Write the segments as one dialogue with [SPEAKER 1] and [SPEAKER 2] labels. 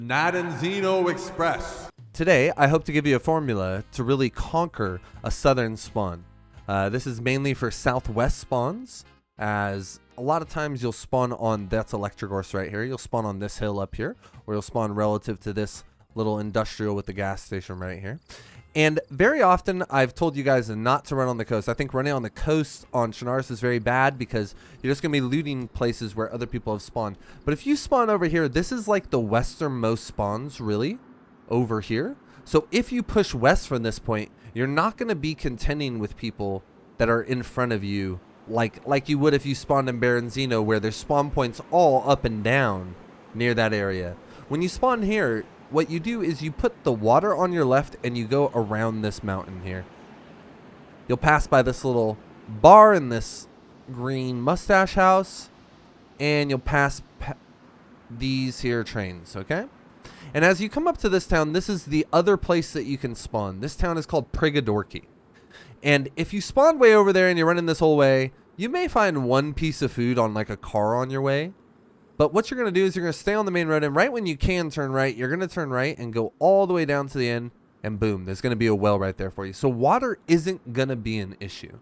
[SPEAKER 1] Nadezhdino Express.
[SPEAKER 2] Today, I hope to give you a formula to really conquer a southern spawn. This is mainly for southwest spawns, as a lot of times you'll spawn on, that's Electrogorse right here, you'll spawn on this hill up here, or you'll spawn relative to this little industrial with the gas station right here. And very often, I've told you guys not to run on the coast. I think running on the coast on Chernarus is very bad because you're just going to be looting places where other people have spawned. But if you spawn over here, this is like the westernmost spawns, really, over here. So if you push west from this point, you're not going to be contending with people that are in front of you like you would if you spawned in Baronzino, where there's spawn points all up and down near that area. When you spawn here, what you do is you put the water on your left and you go around this mountain here. You'll pass by this little bar in this green mustache house, and you'll pass these here trains, okay? And as you come up to this town, this is the other place that you can spawn. This town is called Prigorodki. And if you spawn way over there and you're running this whole way, you may find one piece of food on like a car on your way. But what you're going to do is you're going to stay on the main road, and right when you can turn right, you're going to turn right and go all the way down to the end, and boom, there's going to be a well right there for you. So water isn't going to be an issue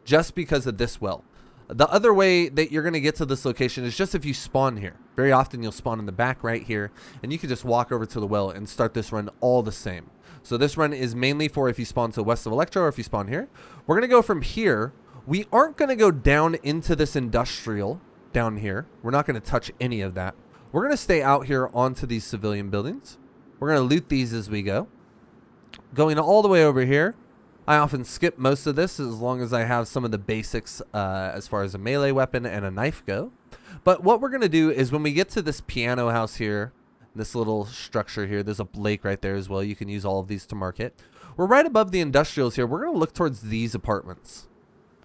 [SPEAKER 2] just because of this well. The other way that you're going to get to this location is just if you spawn here. Very often you'll spawn in the back right here, and you can just walk over to the well and start this run all the same. So this run is mainly for if you spawn to west of Electro or if you spawn here. We're going to go from here. We aren't going to go down into this industrial down here. We're not going to touch any of that. We're going to stay out here onto these civilian buildings. We're going to loot these as we go. Going all the way over here. I often skip most of this as long as I have some of the basics as far as a melee weapon and a knife go. But what we're going to do is when we get to this piano house here, this little structure here, there's a lake right there as well. You can use all of these to mark it. We're right above the industrials here. We're going to look towards these apartments.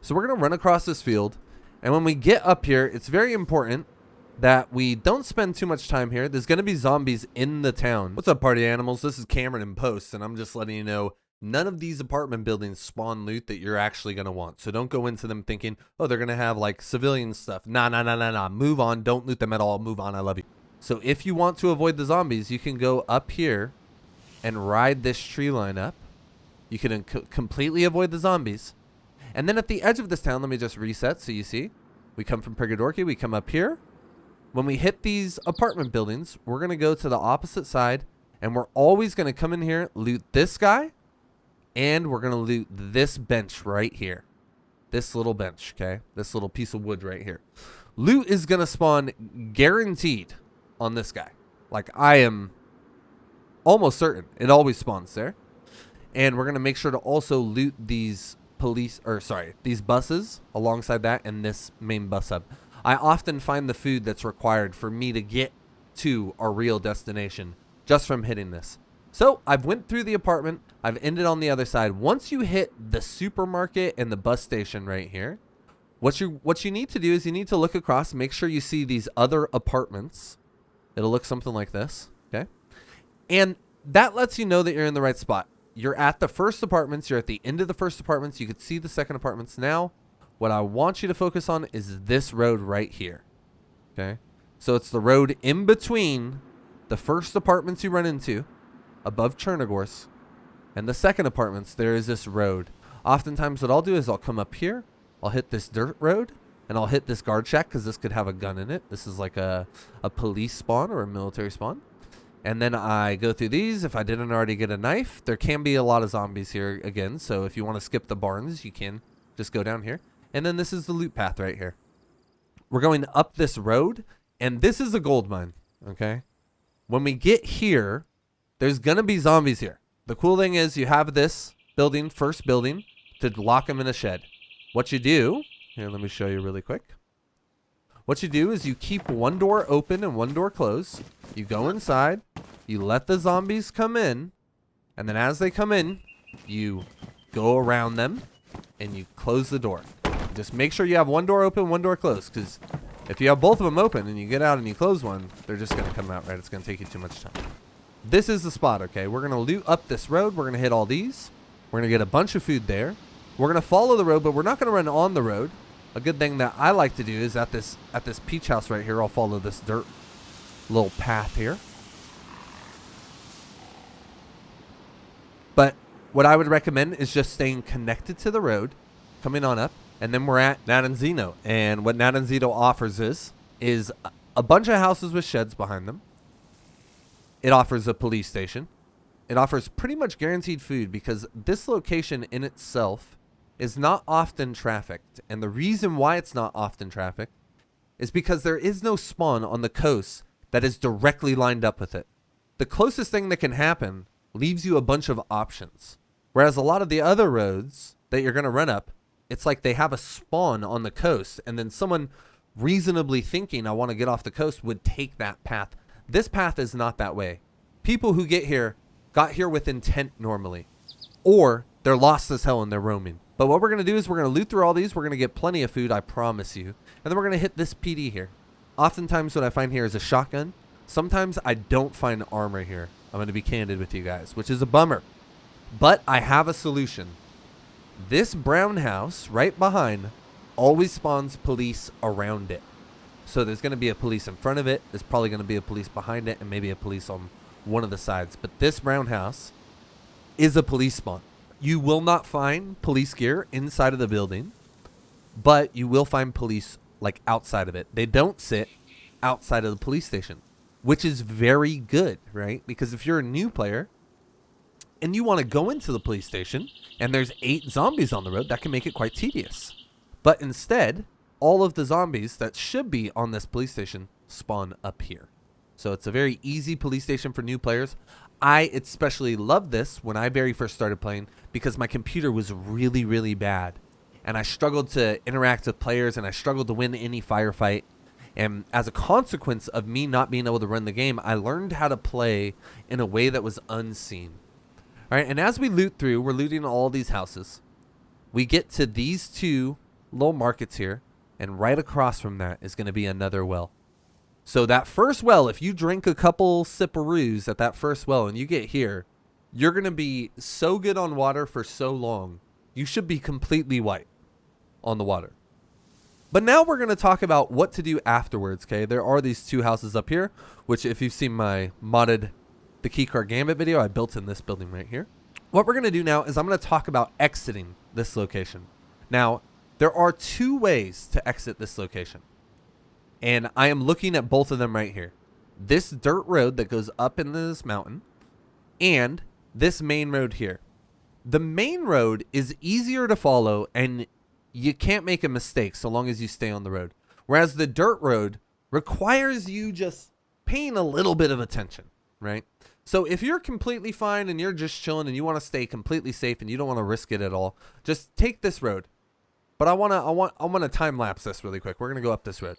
[SPEAKER 2] So we're going to run across this field. And when we get up here, it's very important that we don't spend too much time here. There's going to be zombies in the town. What's up, party animals? This is Cameron in Post, and I'm just letting you know none of these apartment buildings spawn loot that you're actually going to want. So don't go into them thinking, oh, they're going to have like civilian stuff. Nah. Move on. Don't loot them at all. Move on. I love you. So if you want to avoid the zombies, you can go up here and ride this tree line up. You can completely avoid the zombies. And then at the edge of this town, let me just reset so you see. We come from Prigorodki, we come up here. When we hit these apartment buildings, we're going to go to the opposite side, and we're always going to come in here, loot this guy, and we're going to loot this bench right here. This little bench, okay? This little piece of wood right here. Loot is going to spawn guaranteed on this guy. Like, I am almost certain it always spawns there. And we're going to make sure to also loot these these buses alongside that and this main bus hub. I often find the food that's required for me to get to our real destination just from hitting this. So I've went through the apartment. I've ended on the other side. Once you hit the supermarket and the bus station right here, what you need to do is you need to look across, make sure you see these other apartments. It'll look something like this, okay? And that lets you know that you're in the right spot. You're at the first apartments. You're at the end of the first apartments. You could see the second apartments. Now, what I want you to focus on is this road right here. Okay? So it's the road in between the first apartments you run into, above Chernogorsk, and the second apartments. There is this road. Oftentimes, what I'll do is I'll come up here. I'll hit this dirt road, and I'll hit this guard shack because this could have a gun in it. This is like a police spawn or a military spawn. And then I go through these. If I didn't already get a knife, there can be a lot of zombies here again. So if you want to skip the barns, you can just go down here. And then this is the loot path right here. We're going up this road, and this is a gold mine, okay? When we get here, there's going to be zombies here. The cool thing is you have this building, first building, to lock them in a shed. What you do, here, let me show you really quick. What you do is you keep one door open and one door closed. You go inside, you let the zombies come in, and then as they come in, you go around them and you close the door. Just make sure you have one door open, one door closed, because if you have both of them open and you get out and you close one, they're just going to come out, right? It's going to take you too much time. This is the spot, okay? We're going to loot up this road. We're going to hit all these. We're going to get a bunch of food there. We're going to follow the road, but we're not going to run on the road. A good thing that I like to do is at this peach house right here, I'll follow this dirt little path here. what I would recommend is just staying connected to the road, coming on up, and then we're at Nadezhdino. And what Nadezhdino offers is a bunch of houses with sheds behind them. It offers a police station. It offers pretty much guaranteed food because this location in itself is not often trafficked. And the reason why it's not often trafficked is because there is no spawn on the coast that is directly lined up with it. The closest thing that can happen leaves you a bunch of options. Whereas a lot of the other roads that you're going to run up, it's like they have a spawn on the coast, and then someone reasonably thinking I want to get off the coast would take that path. This path is not that way. People who got here with intent normally, or they're lost as hell and they're roaming. But what we're going to do is we're going to loot through all these. We're going to get plenty of food, I promise you. And then we're going to hit this PD here. Oftentimes what I find here is a shotgun. Sometimes I don't find armor here. I'm going to be candid with you guys, which is a bummer. But I have a solution. This brown house right behind always spawns police around it. So there's going to be a police in front of it. There's probably going to be a police behind it and maybe a police on one of the sides. But this brown house is a police spawn. You will not find police gear inside of the building, but you will find police like outside of it. They don't sit outside of the police station, which is very good, right? Because if you're a new player and you want to go into the police station and there's 8 zombies on the road, that can make it quite tedious. But instead, all of the zombies that should be on this police station spawn up here. So it's a very easy police station for new players. I especially loved this when I very first started playing because my computer was really, really bad. And I struggled to interact with players and I struggled to win any firefight. And as a consequence of me not being able to run the game, I learned how to play in a way that was unseen. All right, and as we loot through, we're looting all these houses. We get to these 2 little markets here, and right across from that is going to be another well. So that first well, if you drink a couple sipperoos at that first well and you get here, you're going to be so good on water for so long. You should be completely white on the water. But now we're going to talk about what to do afterwards, okay? There are these 2 houses up here, which if you've seen my modded the keycard gambit video, I built in this building right here. What we're going to do now is I'm going to talk about exiting this location. Now, there are 2 ways to exit this location. And I am looking at both of them right here. This dirt road that goes up into this mountain and this main road here. The main road is easier to follow and you can't make a mistake so long as you stay on the road. Whereas the dirt road requires you just paying a little bit of attention, right? So if you're completely fine and you're just chilling and you want to stay completely safe and you don't want to risk it at all, just take this road. But I want to time lapse this really quick. We're going to go up this road.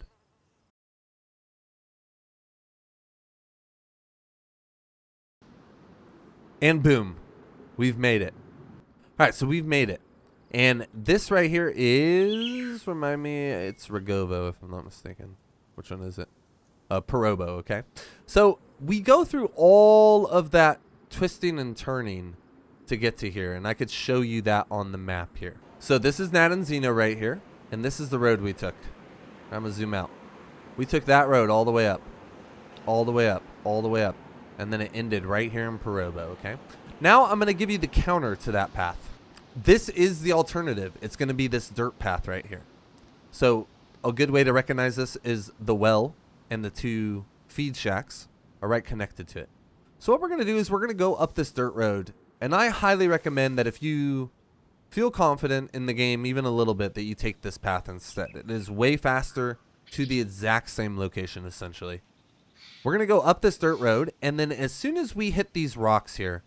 [SPEAKER 2] And boom, we've made it. All right, so we've made it. And this right here is, remind me, it's Rogovo, if I'm not mistaken. Which one is it? Pulkovo, okay? So we go through all of that twisting and turning to get to here. And I could show you that on the map here. So this is Nadezhdino right here. And this is the road we took. I'm going to zoom out. We took that road all the way up. All the way up. All the way up. And then it ended right here in Pulkovo, okay? Now I'm going to give you the counter to that path. This is the alternative. It's going to be this dirt path right here. So a good way to recognize this is the well and the 2 feed shacks are right connected to it. So what we're going to do is we're going to go up this dirt road. And I highly recommend that if you feel confident in the game, even a little bit, that you take this path instead. It is way faster to the exact same location, essentially. We're going to go up this dirt road, and then as soon as we hit these rocks here,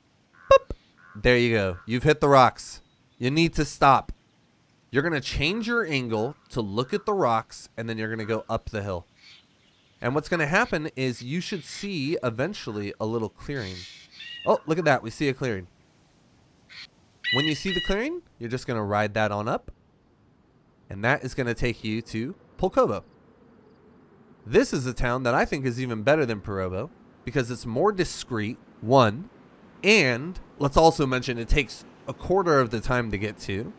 [SPEAKER 2] boop, there you go. You've hit the rocks. You need to stop. You're going to change your angle to look at the rocks, and then you're going to go up the hill. And what's going to happen is you should see eventually a little clearing. Oh, look at that. We see a clearing. When you see the clearing, you're just going to ride that on up, and that is going to take you to Pulkovo. This is a town that I think is even better than Pulkovo because it's more discreet, 1, and let's also mention it takes a quarter of the time to get to,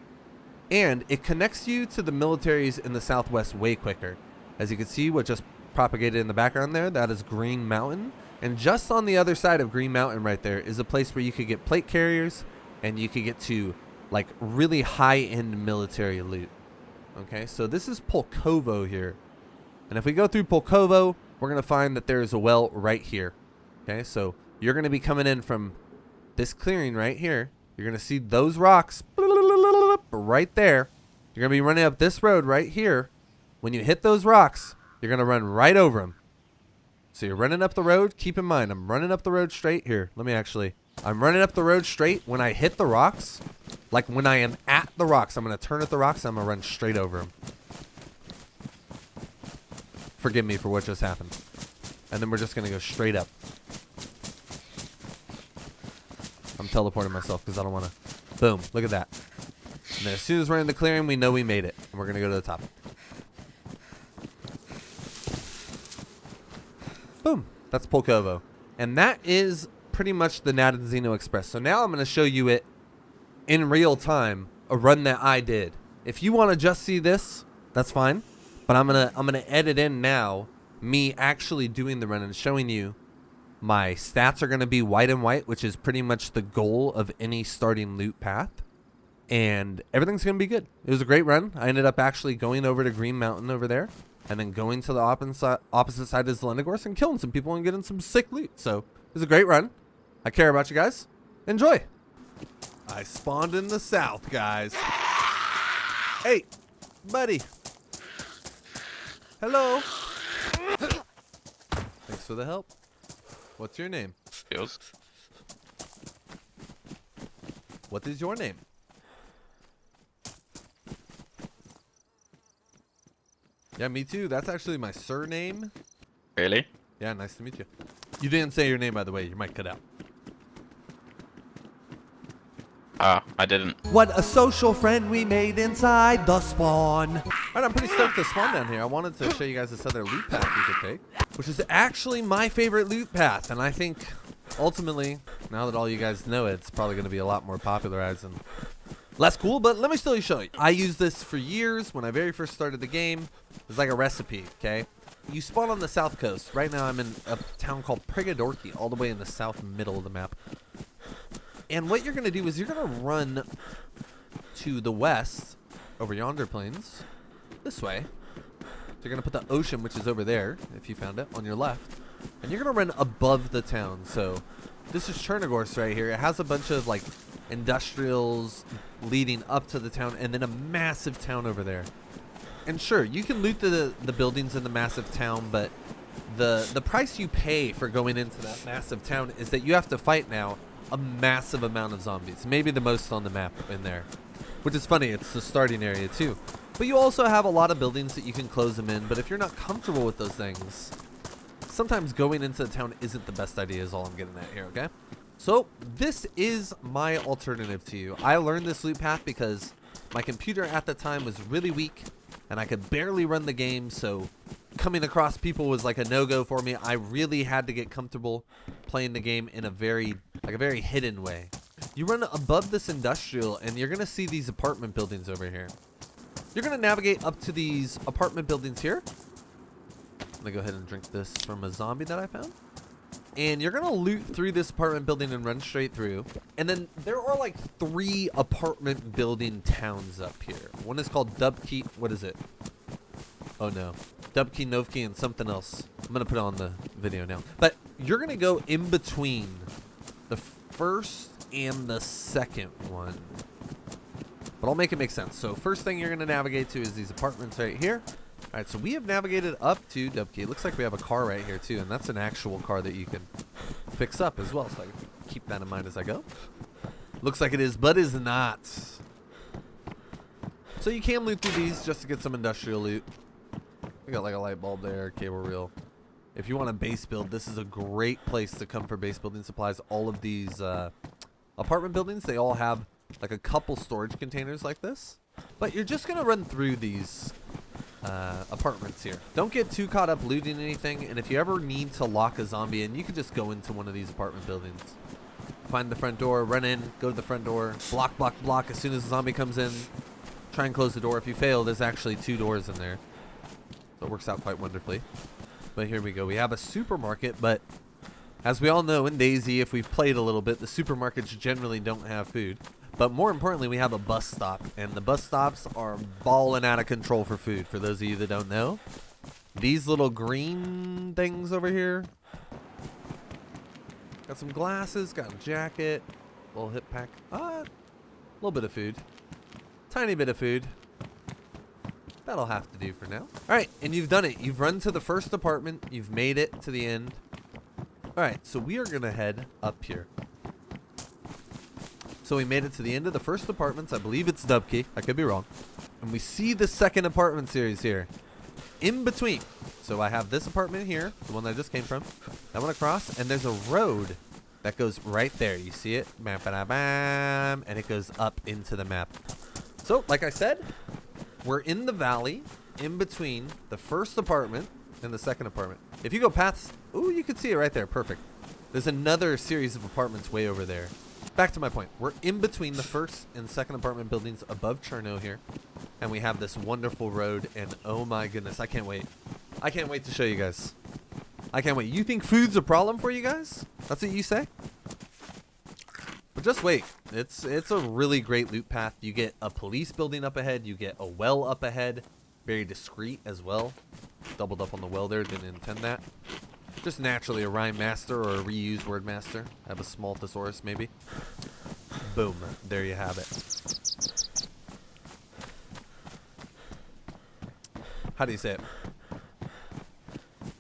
[SPEAKER 2] and it connects you to the militaries in the southwest way quicker. As you can see, what just propagated in the background there, that is Green Mountain, and just on the other side of Green Mountain right there is a place where you could get plate carriers and you can get to like really high-end military loot. Okay, so this is Pulkovo here. And if we go through Pulkovo, we're going to find that there is a well right here. Okay, so you're going to be coming in from this clearing right here. You're going to see those rocks right there. You're going to be running up this road right here. When you hit those rocks, you're going to run right over them. So you're running up the road. Keep in mind, I'm running up the road straight here. I'm running up the road straight. When I hit the rocks, like when I am at the rocks, I'm going to turn at the rocks. I'm going to run straight over them. Forgive me for what just happened. And then we're just going to go straight up. I'm teleporting myself because I don't want to. Boom. Look at that. And then as soon as we're in the clearing, we know we made it. And we're going to go to the top. Boom. That's Pulkovo. And that is pretty much the Nadezhdino Express. So now I'm going to show you it in real time, a run that I did. If you want to just see this, that's fine. But I'm gonna edit in now me actually doing the run and showing you my stats are going to be white and white, which is pretty much the goal of any starting loot path. And everything's going to be good. It was a great run. I ended up actually going over to Green Mountain over there and then going to the opposite side of Zelendogorsk and killing some people and getting some sick loot. So it was a great run. I care about you guys. Enjoy. I spawned in the south, guys. Hey, buddy. Hello. Thanks for the help. What's your name?
[SPEAKER 1] Yes.
[SPEAKER 2] What is your name? Yeah, me too. That's actually my surname.
[SPEAKER 1] Really?
[SPEAKER 2] Yeah, nice to meet you. You didn't say your name, by the way. You might cut out.
[SPEAKER 1] I didn't.
[SPEAKER 2] What a social friend we made inside the spawn. All right, I'm pretty stoked to spawn down here. I wanted to show you guys this other loot path you could take, which is actually my favorite loot path. And I think, ultimately, now that all you guys know it, it's probably going to be a lot more popularized and less cool. But let me still show you. I used this for years when I very first started the game. It's like a recipe, okay? You spawn on the south coast. Right now I'm in a town called Prigorodki, all the way in the south middle of the map. And what you're going to do is you're going to run to the west over yonder plains this way. So you're going to put the ocean, which is over there, if you found it, on your left. And you're going to run above the town. So this is Chernogorsk right here. It has a bunch of like industrials leading up to the town and then a massive town over there. And sure, you can loot the buildings in the massive town, but the price you pay for going into that massive town is that you have to fight now a massive amount of zombies, maybe the most on the map in there, which is funny. It's the starting area too, but you also have a lot of buildings that you can close them in. But if you're not comfortable with those things, sometimes going into the town isn't the best idea, is all I'm getting at here. Okay, so this is my alternative to you. I learned this loot path because my computer at the time was really weak and I could barely run the game, so coming across people was like a no-go for me. I really had to get comfortable playing the game in a very hidden way. You run above this industrial and you're gonna see these apartment buildings over here. You're gonna navigate up to these apartment buildings here. I'm gonna go ahead and drink this from a zombie that I found. And you're gonna loot through this apartment building and run straight through. And then there are like 3 apartment building towns up here. One is called Dubki. What is it? Oh no. Dubki, Novki, and something else. I'm gonna put it on the video now. But you're gonna go in between the first and the second one. But I'll make it make sense. So first thing you're gonna navigate to is these apartments right here. All right, so we have navigated up to Dubki. It looks like we have a car right here too, and that's an actual car that you can fix up as well. So I can keep that in mind as I go. Looks like it is, but is not. So you can loot through these just to get some industrial loot. We got like a light bulb there, cable reel. If you want a base build, this is a great place to come for base building supplies. All of these apartment buildings, they all have like a couple storage containers like this. But you're just gonna run through these apartments here. Don't get too caught up looting anything, and if you ever need to lock a zombie in, you can just go into one of these apartment buildings. Find the front door, run in, go to the front door, block, block, block. As soon as the zombie comes in, try and close the door. If you fail, there's actually 2 doors in there. So it works out quite wonderfully. But here we go. We have a supermarket, but As we all know in DayZ, if we've played a little bit, the supermarkets generally don't have food. But more importantly, we have a bus stop, and the bus stops are balling out of control for food. For those of you that don't know, these little green things over here. Got some glasses, got a jacket, little hip pack, a little bit of food, tiny bit of food. That'll have to do for now. All right, and you've done it. You've run to the first apartment. You've made it to the end. All right, so we are gonna head up here. So we made it to the end of the first apartments. I believe it's Dubkey. I could be wrong. And we see the second apartment series here. In between. So I have this apartment here, the one that I just came from. That one across, and there's a road that goes right there. You see it? Bam, bam, bam, and it goes up into the map. So, like I said, we're in the valley in between the first apartment and the second apartment. If you go past, ooh, you can see it right there. Perfect. There's another series of apartments way over there. Back to my point. We're in between the first and second apartment buildings above Cherno here. And we have this wonderful road. And oh my goodness, I can't wait. I can't wait to show you guys. I can't wait. You think food's a problem for you guys? That's what you say? But just wait. It's a really great loot path. You get a police building up ahead. You get a well up ahead. Very discreet as well. Doubled up on the well there. Didn't intend that. Just naturally a rhyme master or a reused word master. I have a small thesaurus maybe. Boom. There you have it. How do you say it?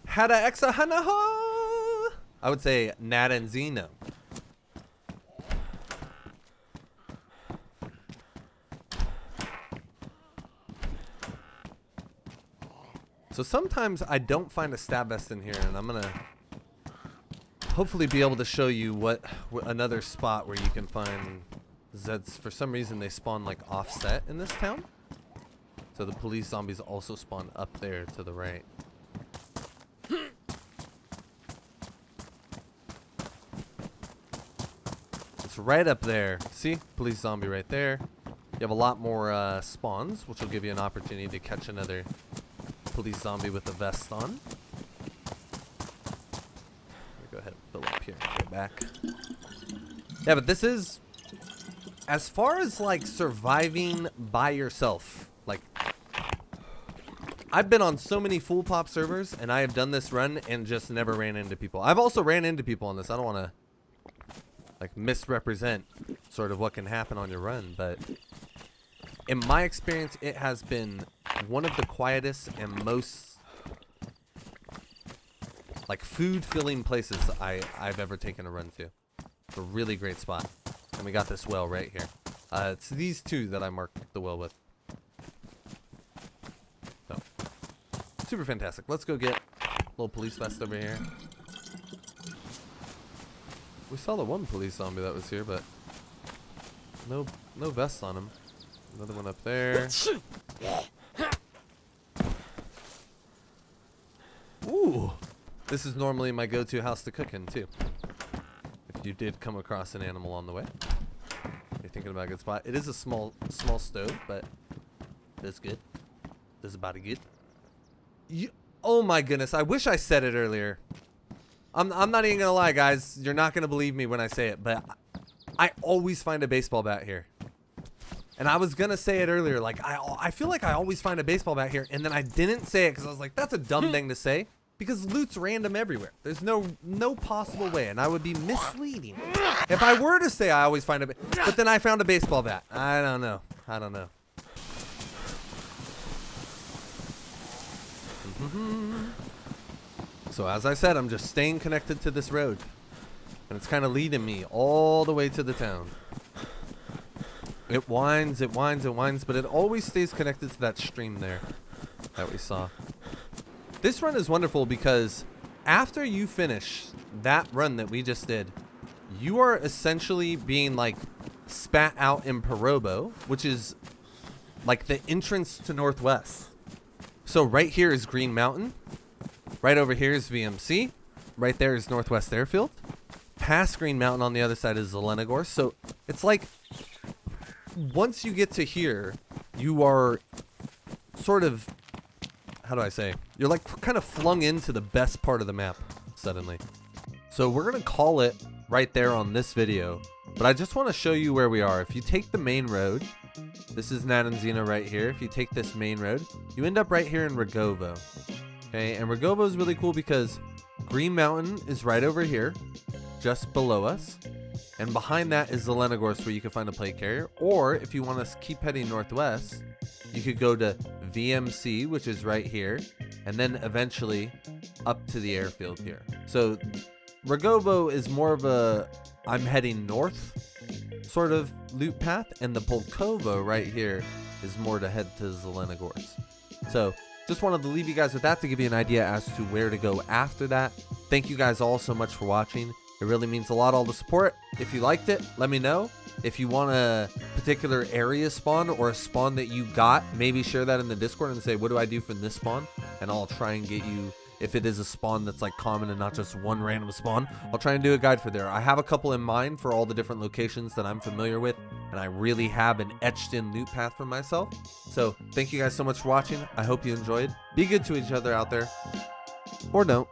[SPEAKER 2] Hada exahanaho. I would say Nadezhdino. So sometimes I don't find a stab vest in here, and I'm gonna hopefully be able to show you what another spot where you can find Zeds. For some reason they spawn like offset in this town. So the police zombies also spawn up there to the right. It's right up there. See? Police zombie right there. You have a lot more spawns, which will give you an opportunity to catch another police zombie with a vest on. Go ahead and fill up here. Go back. Yeah, but this is, as far as like surviving by yourself, like I've been on so many full pop servers and I have done this run and just never ran into people. I've also ran into people on this. I don't want to like misrepresent sort of what can happen on your run, but in my experience, it has been one of the quietest and most like food-filling places I've ever taken a run to. It's a really great spot. And we got this well right here. It's these two that I marked the well with. So, super fantastic. Let's go get a little police vest over here. We saw the one police zombie that was here, but no vest on him. Another one up there. Ooh. This is normally my go-to house to cook in, too. If you did come across an animal on the way. You're thinking about a good spot. It is a small stove, but it's good. This is about good. Oh my goodness. I wish I said it earlier. I'm not even gonna lie, guys. You're not gonna believe me when I say it, but I always find a baseball bat here. And I was gonna say it earlier, like I feel like I always find a baseball bat here, and then I didn't say it because I was like, that's a dumb thing to say, because loot's random everywhere. There's no possible way, and I would be misleading if I were to say I always find a but then I found a baseball bat. I don't know. So as I said, I'm just staying connected to this road, and it's kind of leading me all the way to the town. It winds, but it always stays connected to that stream there that we saw. This run is wonderful because after you finish that run that we just did, you are essentially being like spat out in Pulkovo, which is like the entrance to Northwest. So right here is Green Mountain. Right over here is VMC. Right there is Northwest Airfield. Past Green Mountain on the other side is Zelenogor. So it's like once you get to here, you are sort of, how do I say? You're like kind of flung into the best part of the map suddenly. So we're going to call it right there on this video, but I just want to show you where we are. If you take the main road, this is Nadezhdino right here. If you take this main road, you end up right here in Rogovo. Okay, and Rogovo is really cool because Green Mountain is right over here, just below us. And behind that is Zelenogorsk, where you can find a plate carrier. Or if you want to keep heading northwest, you could go to VMC, which is right here, and then eventually up to the airfield here. So Rogovo is more of a I'm heading north sort of loop path, and the Pulkovo right here is more to head to Zelenogorsk. So just wanted to leave you guys with that to give you an idea as to where to go after that. Thank you guys all so much for watching. It really means a lot, all the support. If you liked it, let me know. If you want a particular area spawn or a spawn that you got, maybe share that in the Discord and say, what do I do for this spawn? And I'll try and get you, if it is a spawn that's like common and not just one random spawn, I'll try and do a guide for there. I have a couple in mind for all the different locations that I'm familiar with, and I really have an etched in loop path for myself. So thank you guys so much for watching. I hope you enjoyed. Be good to each other out there, or don't.